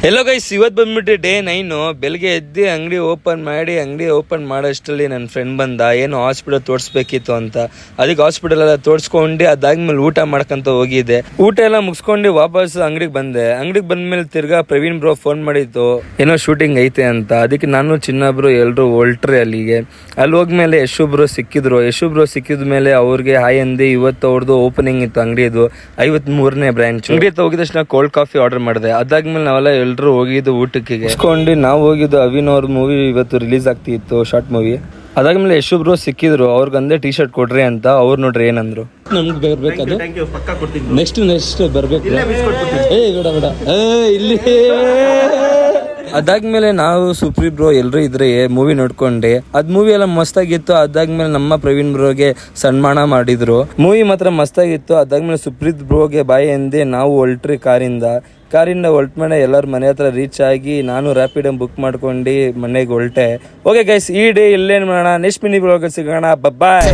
Hello guys, ಇವತ್ತು ಬಂದ್ಬಿಟ್ಟು day 9. ಬೆಳಗ್ಗೆ ಎದ್ದು ಅಂಗಡಿ ಓಪನ್ ಮಾಡೋಷ್ಟರಲ್ಲಿ ನನ್ನ ಫ್ರೆಂಡ್ ಬಂದ. ಏನು ಹಾಸ್ಪಿಟಲ್ ತೋರಿಸ್ಬೇಕಿತ್ತು ಅಂತ, ಅದಕ್ಕೆ ಹಾಸ್ಪಿಟಲ್ ಎಲ್ಲ ತೋರಿಸ್ಕೊಂಡು ಅದಾದ್ಮೇಲೆ ಊಟ ಮಾಡ್ಕೊಂತ ಹೋಗಿದ್ದೆ. ಊಟ ಎಲ್ಲ ಮುಗಿಸ್ಕೊಂಡು ವಾಪಸ್ ಅಂಗಡಿಗೆ ಬಂದ್ಮೇಲೆ ತಿರ್ಗಾ ಪ್ರವೀಣ್ ಬ್ರೋ ಫೋನ್ ಮಾಡಿತ್ತು, ಏನೋ ಶೂಟಿಂಗ್ ಐತೆ ಅಂತ. ಅದಕ್ಕೆ ನಾನು ಚಿನ್ನ ಬ್ರೋ ಎಲ್ಲರೂ ಹೊಲ್ಟ್ರಿ ಅಲ್ಲಿಗೆ. ಅಲ್ಲಿ ಹೋದ್ಮೇಲೆ ಯಶು ಬ್ರೋ ಸಿಕ್ಕಿದ ಮೇಲೆ ಅವ್ರಿಗೆ ಹಾಯ್ ಅಂದಿ. ಇವತ್ತು ಅವ್ರದ್ದು ಓಪನಿಂಗ್ ಇತ್ತು ಅಂಗಡಿದು, 53ನೇ ಬ್ರಾಂಚ್. ಅಂಗಡಿ ಹತ್ರ ಹೋಗಿದ ತಕ್ಷಣ ಕೋಲ್ಡ್ ಕಾಫಿ ಆರ್ಡರ್ ಮಾಡಿದೆ. ಅದಾದ್ಮೇಲೆ ನಾವೆಲ್ಲ ಎಲ್ಲರೂ ಹೋಗಿದ್ದು ಊಟಕ್ಕೆ. ನಾವು ಹೋಗಿದ್ದು ಅವಿನ್ ಅವ್ರ ಮೂವಿ ಇವತ್ತು ರಿಲೀಸ್ ಆಗ್ತಿತ್ತು, ಶಾರ್ಟ್ ಮೂವಿ. ಅದಾದ್ಮೇಲೆ ಯಶು ಬ್ರೋ ಸಿಕ್ಕಿದ್ರು, ಅವ್ರಿಗಂದೇ ಟಿ ಶರ್ಟ್ ಕೊಡ್ರಿ ಅಂತ. ಅವ್ರು ನೋಡ್ರಿ ಏನಂದ್ರು, ನಮ್ಗೆ ಬರ್ಬೇಕದು ನೆಕ್ಸ್ಟ್ ಬರ್ಬೇಕು. ಇಲ್ಲಿ ಅದಾದ್ಮೇಲೆ ನಾವು ಸುಪ್ರೀ ಬ್ರೋ ಎಲ್ಲರೂ ಇದ್ರೆ ಮೂವಿ ನೋಡ್ಕೊಂಡೆ. ಮೂವಿ ಎಲ್ಲ ಮಸ್ತಾಗಿತ್ತು. ಅದಾದ್ಮೇಲೆ ನಮ್ಮ ಪ್ರವೀಣ್ ಬ್ರೋಗೆ ಸನ್ಮಾನ ಮಾಡಿದ್ರು. ಮೂವಿ ಮಾತ್ರ ಮಸ್ತಾಗಿತ್ತು. ಅದಾದ್ಮೇಲೆ ಸುಪ್ರೀತ್ ಬ್ರೋಗೆ ಬಾಯಿ ಎಂದೆ ನಾವು ಹೊಲ್ಟ್ರಿ ಕಾರಿಂದ ಹೊಲ್ಟ್ಮೇಲೆ ಎಲ್ಲರ ಮನೆ ಹತ್ರ ರೀಚ್ ಆಗಿ ನಾನು ರ್ಯಾಪಿಡ್ ಬುಕ್ ಮಾಡ್ಕೊಂಡು ಮನೆಗೆ ಹೊಲ್ಟೆ. ಓಕೆ ಗೈಸ್, ಈ ಡೇ ಇಲ್ಲೇನು ಮಾಡೋಣ, ನೆಕ್ಸ್ಟ್ ಮಿನಿ ಬ್ಲಾಗ್ ಸಿಗೋಣ. ಬಾಯ್.